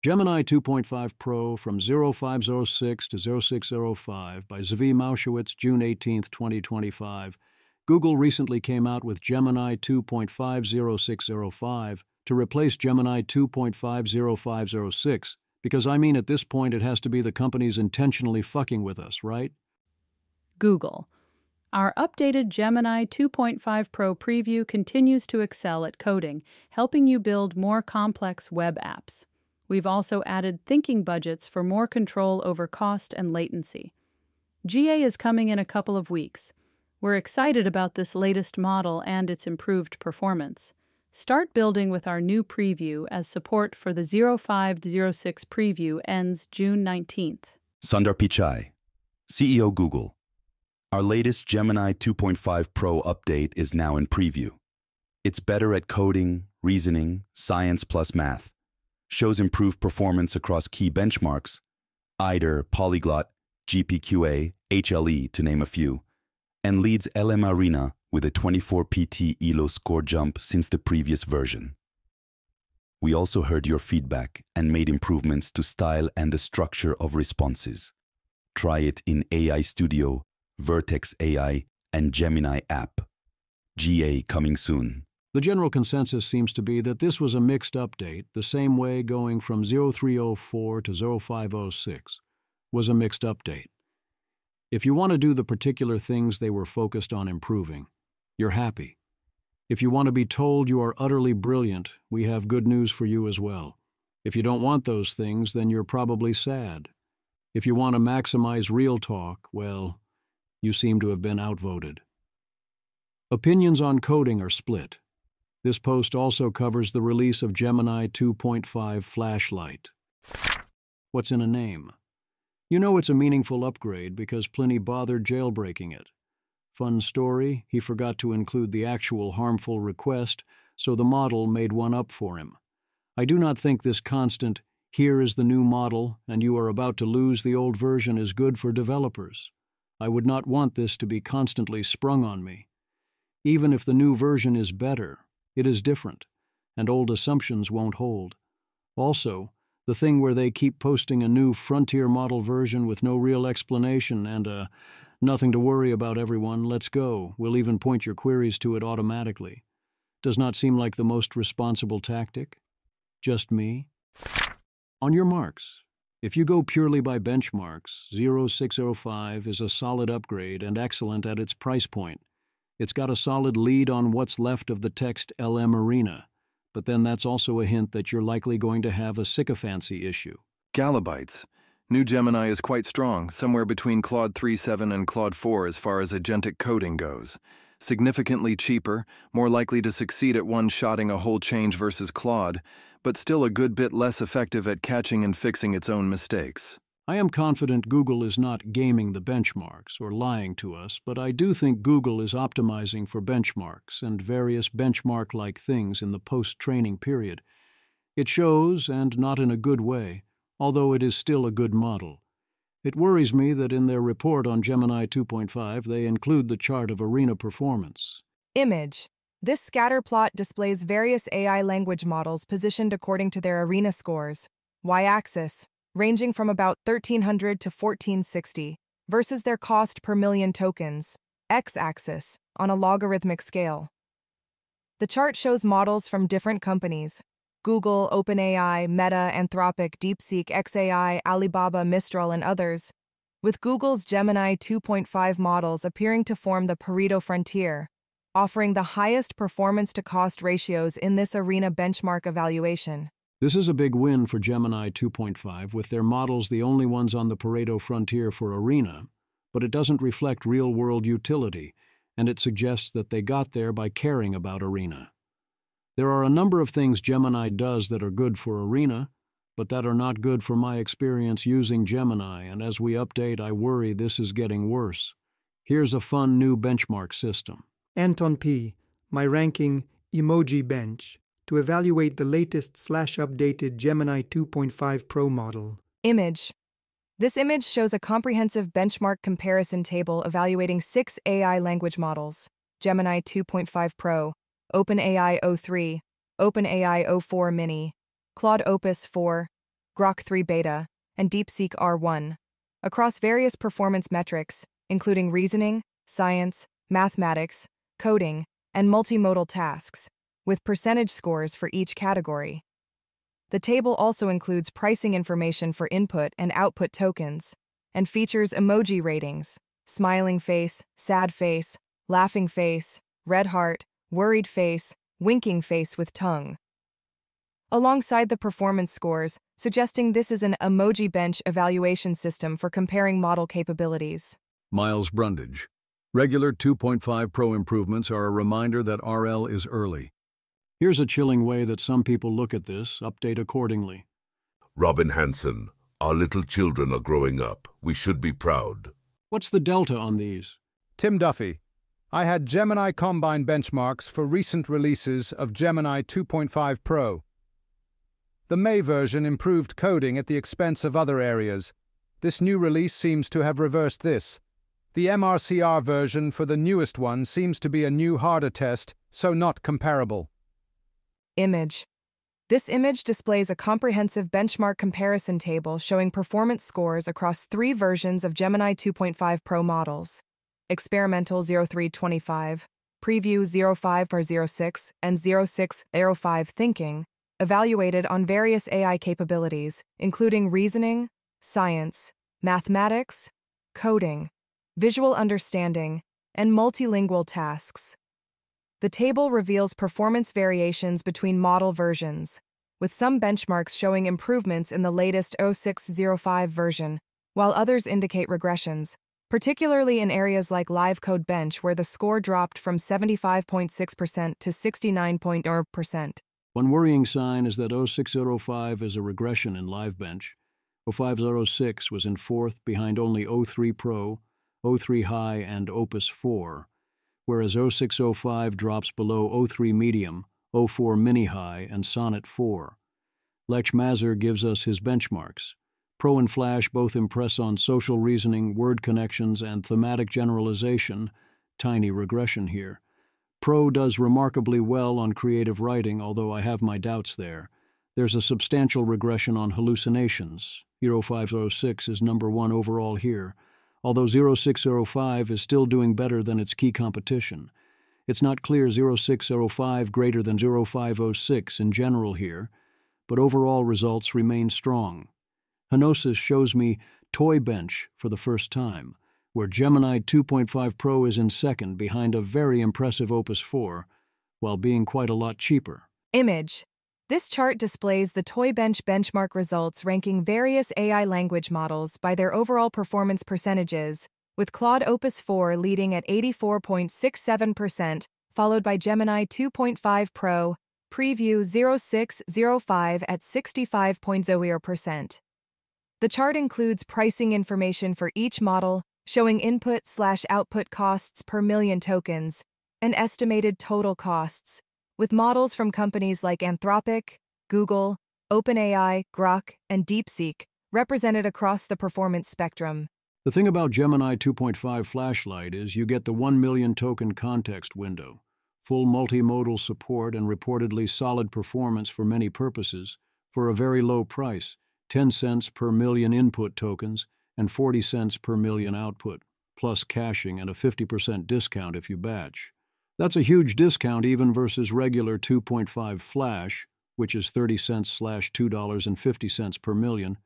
Gemini 2.5 Pro from 0506 to 0605 by Zvi Maushowitz, June 18, 2025. Google recently came out with Gemini 2.50605 to replace Gemini 2.50506, because at this point it has to be the companies intentionally fucking with us, right? Google. Our updated Gemini 2.5 Pro preview continues to excel at coding, helping you build more complex web apps. We've also added thinking budgets for more control over cost and latency. GA is coming in a couple of weeks. We're excited about this latest model and its improved performance. Start building with our new preview as support for the 0506 preview ends June 19th. Sundar Pichai, CEO Google. Our latest Gemini 2.5 Pro update is now in preview. It's better at coding, reasoning, science plus math. Shows improved performance across key benchmarks, IDER, Polyglot, GPQA, HLE, to name a few, and leads LM Arena with a 24 PT ELO score jump since the previous version. We also heard your feedback and made improvements to style and the structure of responses. Try it in AI Studio, Vertex AI, and Gemini app. GA coming soon. The general consensus seems to be that this was a mixed update, the same way going from 0304 to 0506 was a mixed update. If you want to do the particular things they were focused on improving, you're happy. If you want to be told you are utterly brilliant, we have good news for you as well. If you don't want those things, then you're probably sad. If you want to maximize real talk, well, you seem to have been outvoted. Opinions on coding are split. This post also covers the release of Gemini 2.5 Flashlight. What's in a name? You know it's a meaningful upgrade because Pliny bothered jailbreaking it. Fun story, he forgot to include the actual harmful request, so the model made one up for him. I do not think this constant, "Here is the new model, and you are about to lose the old version," is good for developers. I would not want this to be constantly sprung on me. Even if the new version is better, it is different, and old assumptions won't hold. Also, the thing where they keep posting a new frontier model version with no real explanation and nothing to worry about, everyone, let's go, we'll even point your queries to it automatically, does not seem like the most responsible tactic. Just me? On your marks. If you go purely by benchmarks, 0605 is a solid upgrade and excellent at its price point. It's got a solid lead on what's left of the text LM Arena, but then that's also a hint that you're likely going to have a sycophancy issue. Galabytes. New Gemini is quite strong, somewhere between Claude 3.7 and Claude 4 as far as agentic coding goes. Significantly cheaper, more likely to succeed at one-shotting a whole change versus Claude, but still a good bit less effective at catching and fixing its own mistakes. I am confident Google is not gaming the benchmarks or lying to us, but I do think Google is optimizing for benchmarks and various benchmark-like things in the post-training period. It shows, and not in a good way, although it is still a good model. It worries me that in their report on Gemini 2.5 they include the chart of Arena performance. Image. This scatter plot displays various AI language models positioned according to their Arena scores. Y-axis, ranging from about 1,300 to 1,460, versus their cost per million tokens. X-axis, on a logarithmic scale. The chart shows models from different companies: Google, OpenAI, Meta, Anthropic, DeepSeek, xAI, Alibaba, Mistral, and others, with Google's Gemini 2.5 models appearing to form the Pareto frontier, offering the highest performance-to-cost ratios in this Arena benchmark evaluation. This is a big win for Gemini 2.5, with their models the only ones on the Pareto frontier for Arena, but it doesn't reflect real-world utility, and it suggests that they got there by caring about Arena. There are a number of things Gemini does that are good for Arena, but that are not good for my experience using Gemini, and as we update, I worry this is getting worse. Here's a fun new benchmark system. Anton P., my ranking Emoji Bench, to evaluate the latest /updated Gemini 2.5 Pro model. Image. This image shows a comprehensive benchmark comparison table evaluating 6 AI language models: Gemini 2.5 Pro, OpenAI O3, OpenAI O4 Mini, Claude Opus 4, Grok 3 Beta, and DeepSeek R1, across various performance metrics, including reasoning, science, mathematics, coding, and multimodal tasks, with percentage scores for each category. The table also includes pricing information for input and output tokens, and features emoji ratings: smiling face, sad face, laughing face, red heart, worried face, winking face with tongue, alongside the performance scores, suggesting this is an emoji bench evaluation system for comparing model capabilities. Miles Brundage. Regular 2.5 Pro improvements are a reminder that RL is early. Here's a chilling way that some people look at this. Update accordingly. Robin Hanson. Our little children are growing up. We should be proud. What's the delta on these? Tim Duffy. I had Gemini Combine benchmarks for recent releases of Gemini 2.5 Pro. The May version improved coding at the expense of other areas. This new release seems to have reversed this. The MRCR version for the newest one seems to be a new harder test, so not comparable. Image. This image displays a comprehensive benchmark comparison table showing performance scores across 3 versions of Gemini 2.5 Pro models: Experimental 0325, Preview 0506, and 0605 Thinking, evaluated on various AI capabilities, including reasoning, science, mathematics, coding, visual understanding, and multilingual tasks. The table reveals performance variations between model versions, with some benchmarks showing improvements in the latest 0605 version, while others indicate regressions, particularly in areas like Live Code Bench, where the score dropped from 75.6% to 69.0%. One worrying sign is that 0605 is a regression in Live Bench. 0506 was in fourth behind only 03 Pro, 03 High, and Opus 4, whereas 0605 drops below 03 Medium, 04 Mini High, and Sonnet 4. Lech Mazur gives us his benchmarks. Pro and Flash both impress on social reasoning, word connections, and thematic generalization. Tiny regression here. Pro does remarkably well on creative writing, although I have my doubts there. There's a substantial regression on hallucinations. 0506 is number 1 overall here, although 0605 is still doing better than its key competition. It's not clear 0605 greater than 0506 in general here, but overall results remain strong. Henosis shows me Toy Bench for the first time, where Gemini 2.5 Pro is in second behind a very impressive Opus 4, while being quite a lot cheaper. Image. This chart displays the Toy Bench benchmark results ranking various AI language models by their overall performance percentages, with Claude Opus 4 leading at 84.67%, followed by Gemini 2.5 Pro, Preview 0605 at 65.0%. The chart includes pricing information for each model, showing input/output costs per million tokens, and estimated total costs, with models from companies like Anthropic, Google, OpenAI, Grok, and DeepSeek represented across the performance spectrum. The thing about Gemini 2.5 Flashlight is you get the 1 million token context window, full multimodal support, and reportedly solid performance for many purposes for a very low price, 10 cents per million input tokens and 40 cents per million output, plus caching and a 50% discount if you batch. That's a huge discount even versus regular 2.5 Flash, which is 30 cents/$2.50 per million.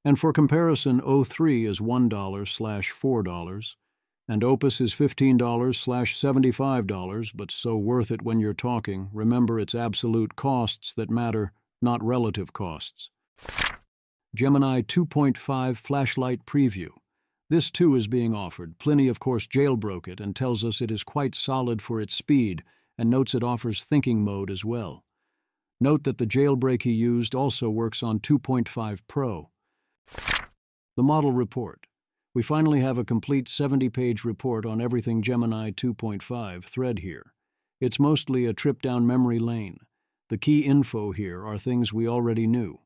And for comparison, O3 is $1/$4, and Opus is $15/$75, but so worth it when you're talking. Remember, it's absolute costs that matter, not relative costs. Gemini 2.5 Flashlight Preview. This too is being offered. Pliny, of course, jailbroke it and tells us it is quite solid for its speed, and notes it offers thinking mode as well. Note that the jailbreak he used also works on 2.5 Pro. The model report. We finally have a complete 70-page report on everything Gemini 2.5 thread here. It's mostly a trip down memory lane. The key info here are things we already knew.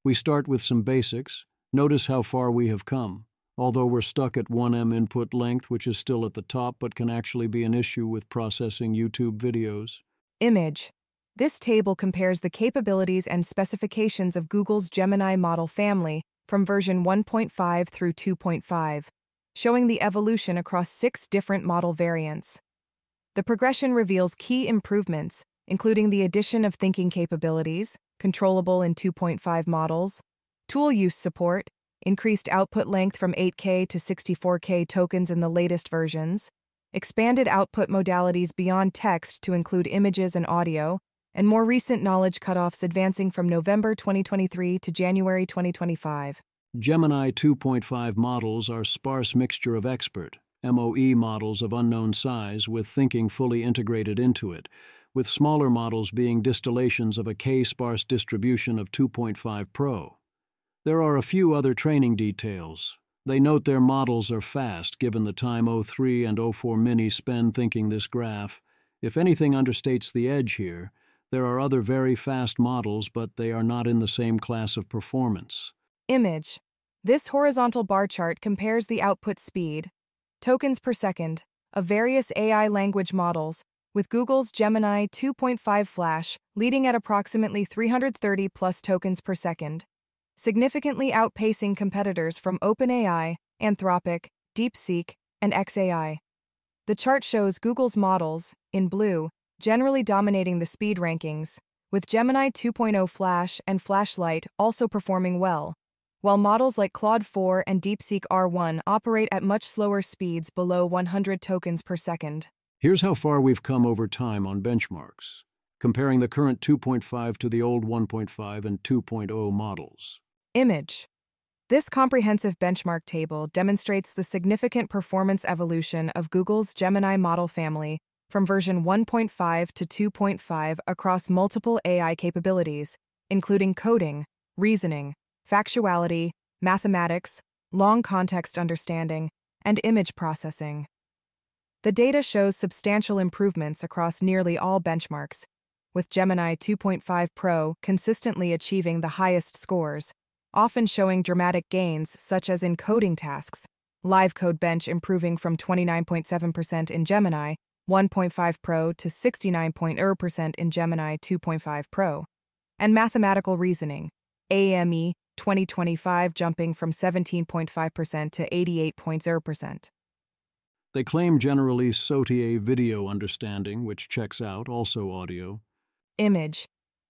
We start with some basics. Notice how far we have come, although we're stuck at 1M input length, which is still at the top but can actually be an issue with processing YouTube videos. Image. This table compares the capabilities and specifications of Google's Gemini model family from version 1.5 through 2.5, showing the evolution across 6 different model variants. The progression reveals key improvements, including the addition of thinking capabilities, controllable in 2.5 models, tool use support, increased output length from 8K to 64K tokens in the latest versions, expanded output modalities beyond text to include images and audio, and more recent knowledge cutoffs advancing from November 2023 to January 2025. Gemini 2.5 models are sparse mixture of expert, MOE models of unknown size with thinking fully integrated into it, with smaller models being distillations of a K-sparse distribution of 2.5 Pro. There are a few other training details. They note their models are fast given the time 03 and 04 Mini spend thinking this graph. If anything understates the edge here, there are other very fast models, but they are not in the same class of performance. Image. This horizontal bar chart compares the output speed, tokens per second, of various AI language models, with Google's Gemini 2.5 Flash leading at approximately 330 plus tokens per second, significantly outpacing competitors from OpenAI, Anthropic, DeepSeek, and xAI. The chart shows Google's models, in blue, generally dominating the speed rankings, with Gemini 2.0 Flash and Flashlight also performing well, while models like Claude 4 and DeepSeek R1 operate at much slower speeds below 100 tokens per second. Here's how far we've come over time on benchmarks, comparing the current 2.5 to the old 1.5 and 2.0 models. Image. This comprehensive benchmark table demonstrates the significant performance evolution of Google's Gemini model family from version 1.5 to 2.5 across multiple AI capabilities, including coding, reasoning, factuality, mathematics, long context understanding, and image processing. The data shows substantial improvements across nearly all benchmarks, with Gemini 2.5 Pro consistently achieving the highest scores, often showing dramatic gains such as in coding tasks, live code bench improving from 29.7% in Gemini 1.5 Pro to 69% in Gemini 2.5 Pro, and mathematical reasoning, AME 2025 jumping from 17.5% to 88%. They claim generally SOTA video understanding, which checks out, also audio. Image.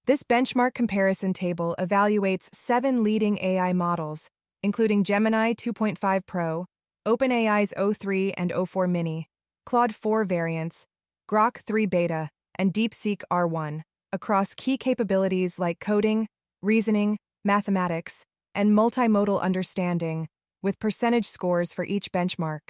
This benchmark comparison table evaluates 7 leading AI models, including Gemini 2.5 Pro, OpenAI's O3 and O4 Mini, Claude 4 variants, Grok 3 Beta, and DeepSeek R1, across key capabilities like coding, reasoning, mathematics, and multimodal understanding, with percentage scores for each benchmark.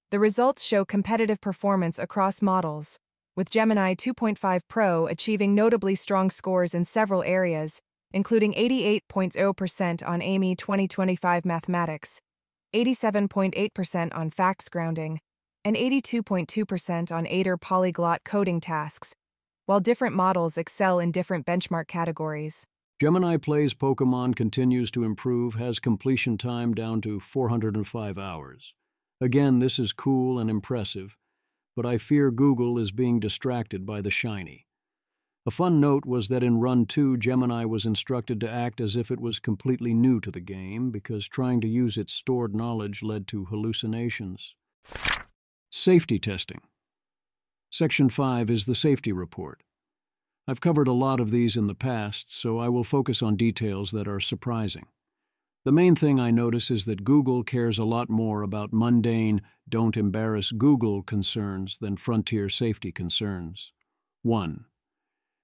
The results show competitive performance across models, with Gemini 2.5 Pro achieving notably strong scores in several areas, including 88.0% on AME 2025 mathematics, 87.8% on facts grounding, and 82.2% on AIDR polyglot coding tasks, while different models excel in different benchmark categories. Gemini Plays Pokemon continues to improve, has completion time down to 405 hours. Again, this is cool and impressive, but I fear Google is being distracted by the shiny. A fun note was that in Run 2, Gemini was instructed to act as if it was completely new to the game because trying to use its stored knowledge led to hallucinations. Safety testing. Section 5 is the safety report. I've covered a lot of these in the past, so I will focus on details that are surprising. The main thing I notice is that Google cares a lot more about mundane, don't embarrass Google concerns than frontier safety concerns. 1.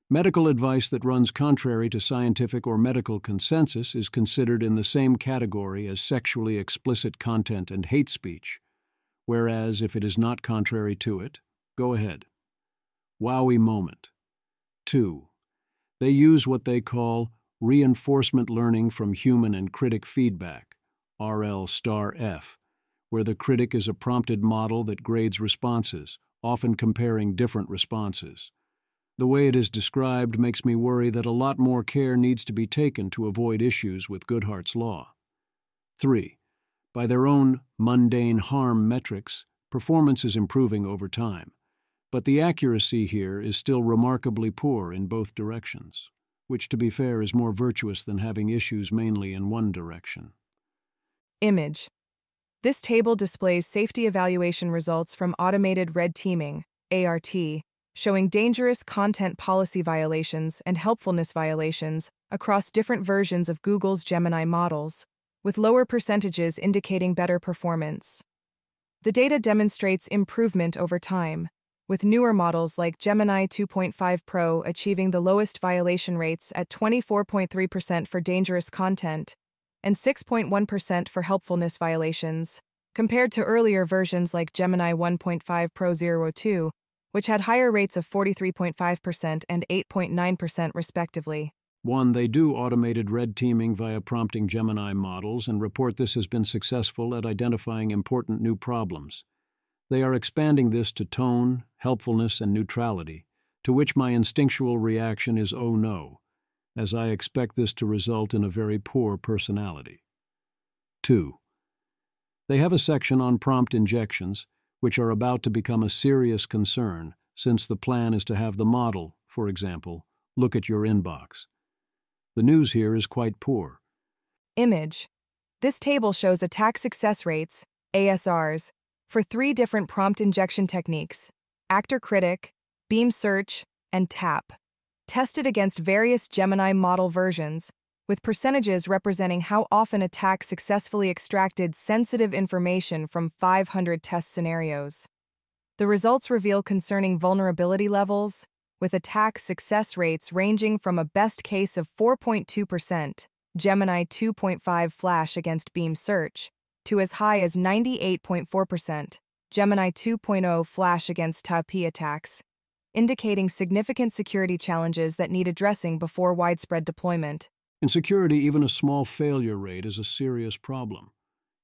Medical advice that runs contrary to scientific or medical consensus is considered in the same category as sexually explicit content and hate speech, whereas if it is not contrary to it, go ahead. Wowie moment. 2. They use what they call reinforcement learning from human and critic feedback, RL*F, where the critic is a prompted model that grades responses, often comparing different responses. The way it is described makes me worry that a lot more care needs to be taken to avoid issues with Goodhart's law. 3. By their own mundane harm metrics, performance is improving over time. But the accuracy here is still remarkably poor in both directions, which, to be fair, is more virtuous than having issues mainly in one direction. Image. This table displays safety evaluation results from automated red teaming, ART, showing dangerous content policy violations and helpfulness violations across different versions of Google's Gemini models, with lower percentages indicating better performance. The data demonstrates improvement over time, with newer models like Gemini 2.5 Pro achieving the lowest violation rates at 24.3% for dangerous content and 6.1% for helpfulness violations, compared to earlier versions like Gemini 1.5 Pro 02, which had higher rates of 43.5% and 8.9% respectively. 1. They do automated red teaming via prompting Gemini models and report this has been successful at identifying important new problems. They are expanding this to tone, helpfulness, and neutrality, to which my instinctual reaction is oh no, as I expect this to result in a very poor personality. 2. They have a section on prompt injections, which are about to become a serious concern, since the plan is to have the model, for example, look at your inbox. The news here is quite poor. Image. This table shows attack success rates, ASRs, for 3 different prompt injection techniques, Actor Critic, Beam Search, and TAP, tested against various Gemini model versions, with percentages representing how often attacks successfully extracted sensitive information from 500 test scenarios. The results reveal concerning vulnerability levels, with attack success rates ranging from a best case of 4.2%, Gemini 2.5 Flash against Beam Search, to as high as 98.4%, Gemini 2.0 Flash against TAP attacks, indicating significant security challenges that need addressing before widespread deployment. In security, even a small failure rate is a serious problem.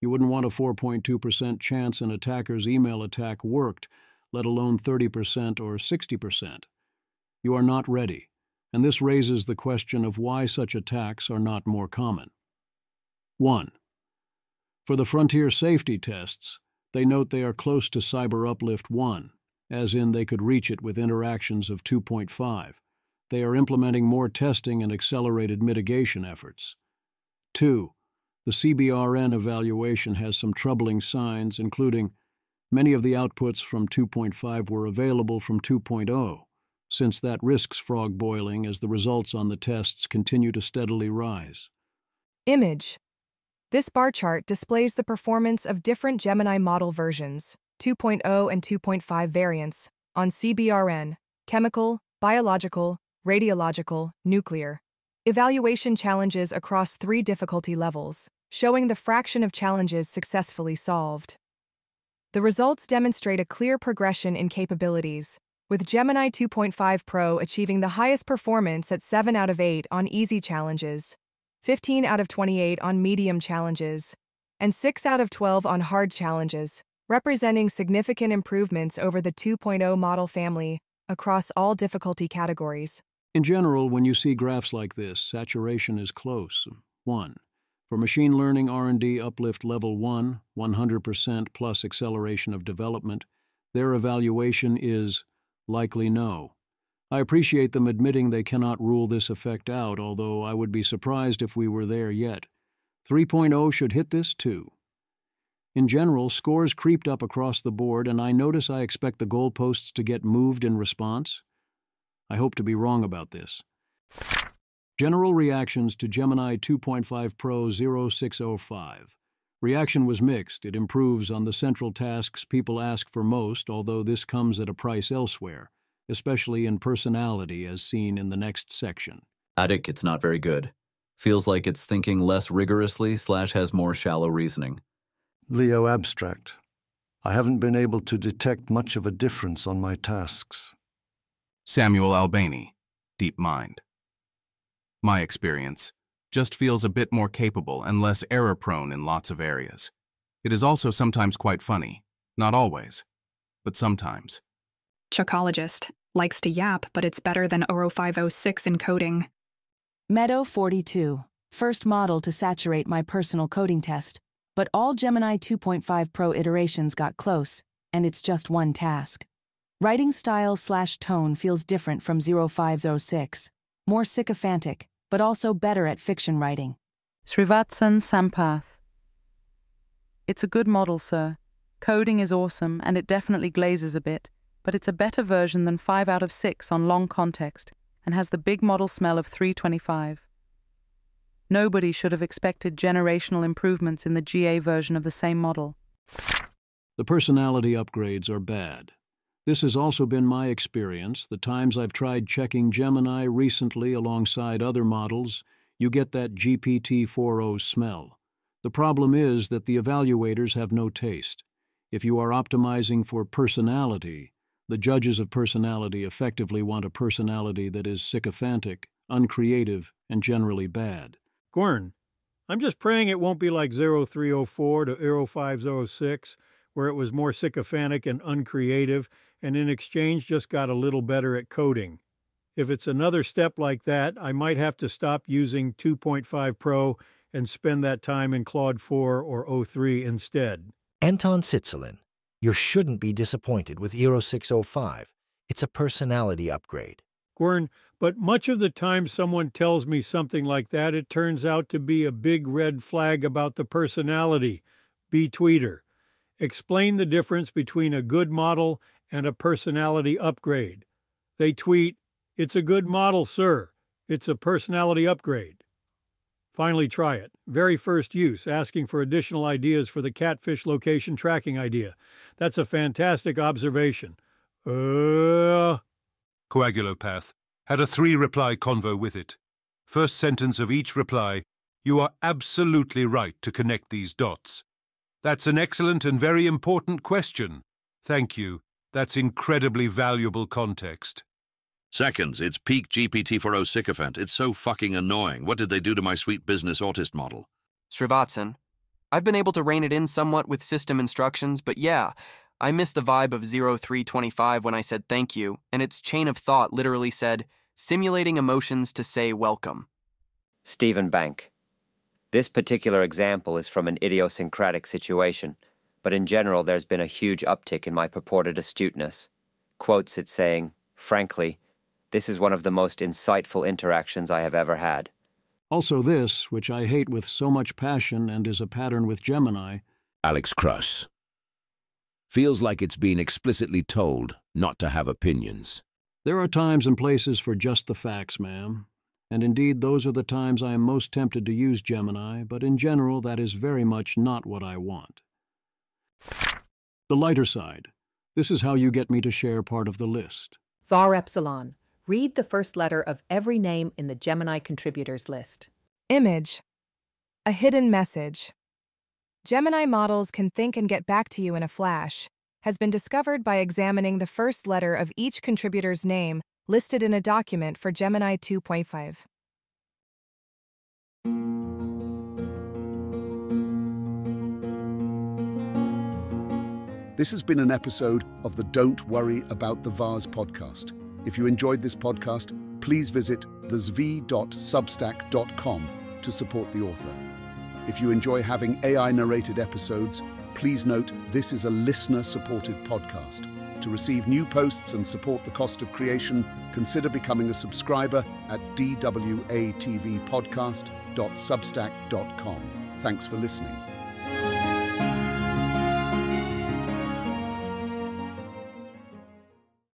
You wouldn't want a 4.2% chance an attacker's email attack worked, let alone 30% or 60%. You are not ready, and this raises the question of why such attacks are not more common. 1. For the frontier safety tests, they note they are close to Cyber Uplift 1, as in they could reach it with interactions of 2.5. They are implementing more testing and accelerated mitigation efforts. 2. The CBRN evaluation has some troubling signs, including many of the outputs from 2.5 were available from 2.0, since that risks frog boiling as the results on the tests continue to steadily rise. Image. This bar chart displays the performance of different Gemini model versions, 2.0 and 2.5 variants, on CBRN, chemical, biological, radiological, nuclear. Evaluation challenges across 3 difficulty levels, showing the fraction of challenges successfully solved. The results demonstrate a clear progression in capabilities, with Gemini 2.5 Pro achieving the highest performance at 7 out of 8 on easy challenges, 15 out of 28 on medium challenges, and 6 out of 12 on hard challenges, representing significant improvements over the 2.0 model family across all difficulty categories. In general, when you see graphs like this, saturation is close. 1. For machine learning R&D uplift level 1, 100% plus acceleration of development, their evaluation is likely no. I appreciate them admitting they cannot rule this effect out, although I would be surprised if we were there yet. 3.0 should hit this too. In general, scores creeped up across the board, and I notice I expect the goalposts to get moved in response. I hope to be wrong about this. General reactions to Gemini 2.5 Pro 0605. Reaction was mixed. It improves on the central tasks people ask for most, although this comes at a price elsewhere, especially in personality as seen in the next section. Attic, it's not very good. Feels like it's thinking less rigorously / has more shallow reasoning. Leo abstract. I haven't been able to detect much of a difference on my tasks. Samuel Albani, Deep Mind. My experience just feels a bit more capable and less error-prone in lots of areas. It is also sometimes quite funny. Not always, but sometimes. Chocologist. Likes to yap, but it's better than 0506 in coding. Meadow 42. First model to saturate my personal coding test, but all Gemini 2.5 Pro iterations got close, and it's just one task. Writing style/tone feels different from 0506, more sycophantic, but also better at fiction writing. Srivatsan Sampath. It's a good model, sir. Coding is awesome, and it definitely glazes a bit, but it's a better version than 5 out of 6 on long context, and has the big model smell of 325. Nobody should have expected generational improvements in the GA version of the same model. The personality upgrades are bad. This has also been my experience. The times I've tried checking Gemini recently alongside other models, you get that GPT-4o smell. The problem is that the evaluators have no taste. If you are optimizing for personality, the judges of personality effectively want a personality that is sycophantic, uncreative, and generally bad. Gwern, I'm just praying it won't be like 0304 to 0506, where it was more sycophantic and uncreative, and in exchange just got a little better at coding. If it's another step like that, I might have to stop using 2.5 Pro and spend that time in Claude 4 or O3 instead. Anton Sitzalin, you shouldn't be disappointed with Eero 605. It's a personality upgrade. Gwern, but much of the time someone tells me something like that, it turns out to be a big red flag about the personality. B-tweeter. Explain the difference between a good model and a personality upgrade. They tweet, "It's a good model, sir. It's a personality upgrade." Finally try it. Very first use, asking for additional ideas for the catfish location tracking idea. That's a fantastic observation. Coagulopath had a 3-reply convo with it. First sentence of each reply, "You are absolutely right to connect these dots. That's an excellent and very important question. Thank you. That's incredibly valuable context." Seconds, it's peak GPT-4o sycophant. It's so fucking annoying. What did they do to my sweet business autist model? Srivatsan. I've been able to rein it in somewhat with system instructions, but yeah, I missed the vibe of 0325 when I said thank you, and its chain of thought literally said, simulating emotions to say welcome. Stephen Bank. This particular example is from an idiosyncratic situation, but in general there's been a huge uptick in my purported astuteness. Quotes it saying, "Frankly, this is one of the most insightful interactions I have ever had." Also this, which I hate with so much passion and is a pattern with Gemini. Alex Cross. Feels like it's been explicitly told not to have opinions. There are times and places for just the facts, ma'am. And indeed, those are the times I am most tempted to use Gemini, but in general, that is very much not what I want. The lighter side. This is how you get me to share part of the list. Var Epsilon. Read the first letter of every name in the Gemini contributors list. Image. A hidden message. Gemini models can think and get back to you in a flash. Has been discovered by examining the first letter of each contributor's name listed in a document for Gemini 2.5. This has been an episode of the Don't Worry About the Vase podcast. If you enjoyed this podcast, please visit thezv.substack.com to support the author. If you enjoy having AI-narrated episodes, please note this is a listener-supported podcast. To receive new posts and support the cost of creation, consider becoming a subscriber at dwatvpodcast.substack.com. Thanks for listening.